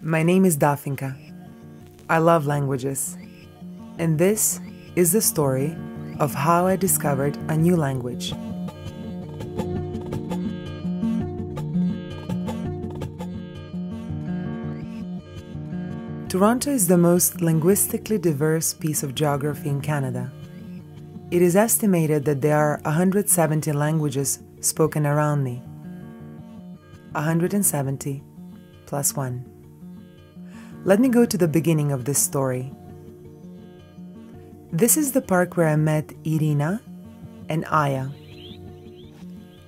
My name is Dafinka. I love languages. And this is the story of how I discovered a new language. Toronto is the most linguistically diverse piece of geography in Canada. It is estimated that there are 170 languages spoken around me. 170 plus 1. Let me go to the beginning of this story. This is the park where I met Irina and Aya.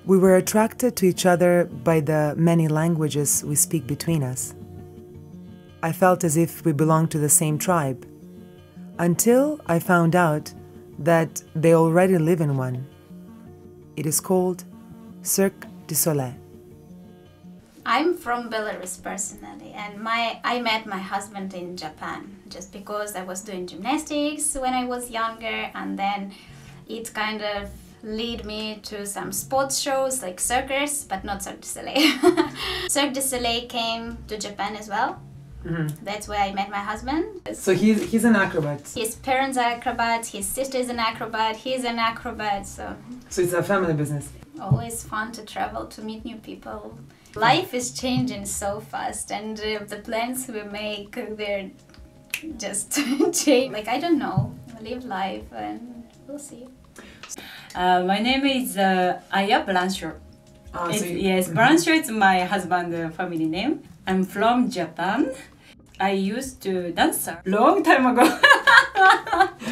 We were attracted to each other by the many languages we speak between us. I felt as if we belonged to the same tribe, until I found out that they already live in one. It is called Cirque du Soleil. I'm from Belarus personally, and I met my husband in Japan just because I was doing gymnastics when I was younger, and then it kind of led me to some sports shows like Circus, but not Cirque du Soleil. Cirque du Soleil came to Japan as well. Mm-hmm. That's where I met my husband. So he's an acrobat. His parents are acrobats, his sister is an acrobat, he's an acrobat, so it's a family business. Always fun to travel, to meet new people. Life is changing so fast, and the plans we make, they're just change. Like, I don't know, live life and we'll see. My name is Aya Blanchard. Yes, Blanchard is my husband's family name. I'm from Japan. I used to dance a long time ago.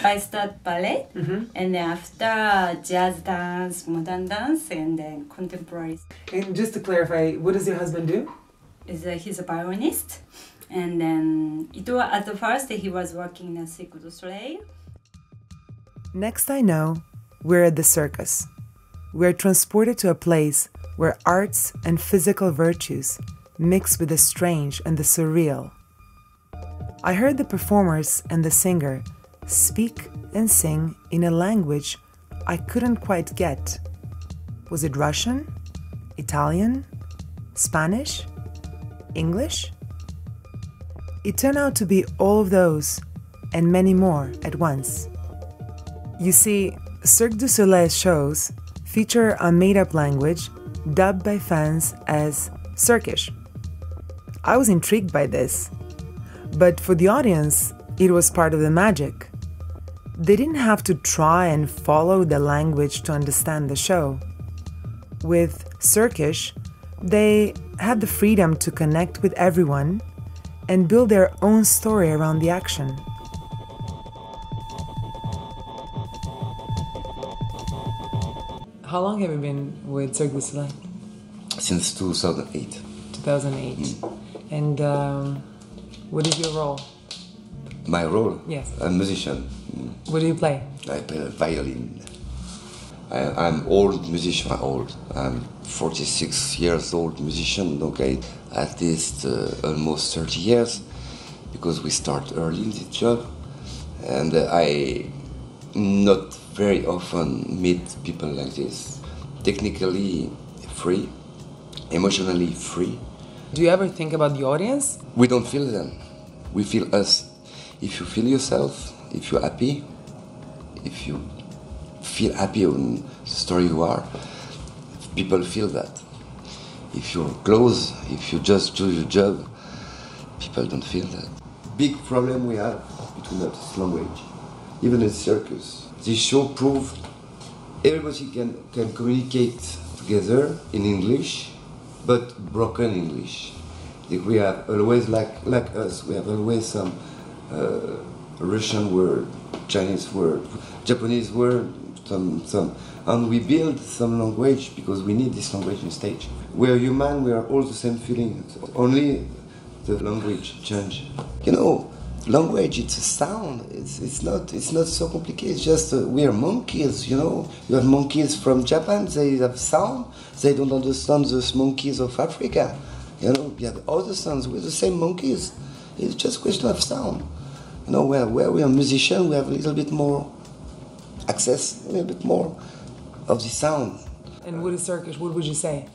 I started ballet, and then after jazz dance, modern dance, and then contemporary. And just to clarify, what does your husband do? He's a violinist, and then at the first he was working in a Cirque du Soleil. Next I know, we're at the circus. We're transported to a place where arts and physical virtues mix with the strange and the surreal. I heard the performers and the singer speak and sing in a language I couldn't quite get. Was it Russian? Italian? Spanish? English? It turned out to be all of those and many more at once. You see, Cirque du Soleil shows feature a made-up language dubbed by fans as Cirquish. I was intrigued by this, but for the audience, it was part of the magic. They didn't have to try and follow the language to understand the show. With Cirquish, they had the freedom to connect with everyone and build their own story around the action. How long have you been with Cirque du Soleil? Since 2008. 2008. And what is your role? My role? Yes. I'm a musician. What do you play? I play the violin. I'm old musician, I'm 46 years old musician, okay, at least almost 30 years, because we start early in this job. And I not very often meet people like this. Technically free, emotionally free. Do you ever think about the audience? We don't feel them, we feel us. If you feel yourself, if you're happy, if you feel happy on the story you are, people feel that. If you're close, if you just do your job, people don't feel that. Big problem we have between us, language. Even in circus. This show proved everybody can communicate together in English, but broken English. We have always, like us, we have always some Russian word, Chinese word, Japanese word, some, and we build some language because we need this language on stage. We are human, we are all the same feeling, only the language change. You know, language, it's a sound, it's not so complicated, it's just we are monkeys, you know. You have monkeys from Japan, they have sound, they don't understand the monkeys of Africa. You know, you have other sounds, we're the same monkeys. It's just a question of sound. You know, where we are musicians, we have a little bit more access, a little bit more of the sound. And what is Cirquish? What would you say?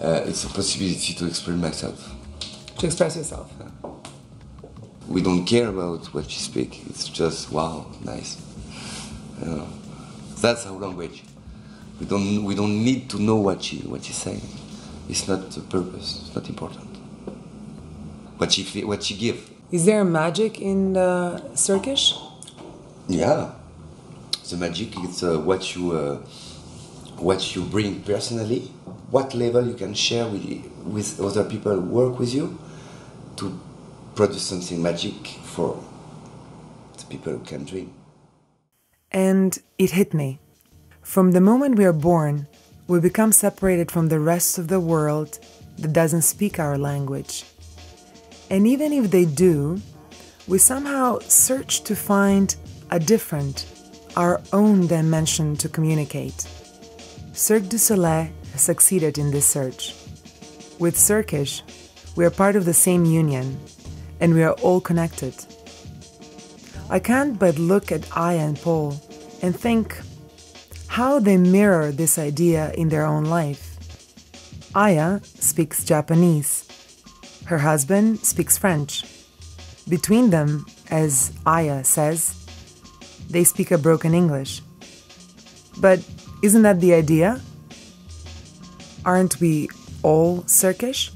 It's a possibility to express myself. To express yourself. We don't care about what she speaks. It's just, wow, nice. You know, that's our language. We don't need to know what she's saying. It's not the purpose. It's not important. What she gives. Is there magic in the Cirquish? Yeah, the magic is what you bring personally, what level you can share with other people who work with you to produce something magic for the people who can dream. And it hit me. From the moment we are born, we become separated from the rest of the world that doesn't speak our language. And even if they do, we somehow search to find a different, our own dimension to communicate. Cirque du Soleil has succeeded in this search. With Cirquish, we are part of the same union, and we are all connected. I can't but look at Aya and Paul and think how they mirror this idea in their own life. Aya speaks Japanese. Her husband speaks French. Between them, as Aya says, they speak a broken English. But isn't that the idea? Aren't we all Cirquish?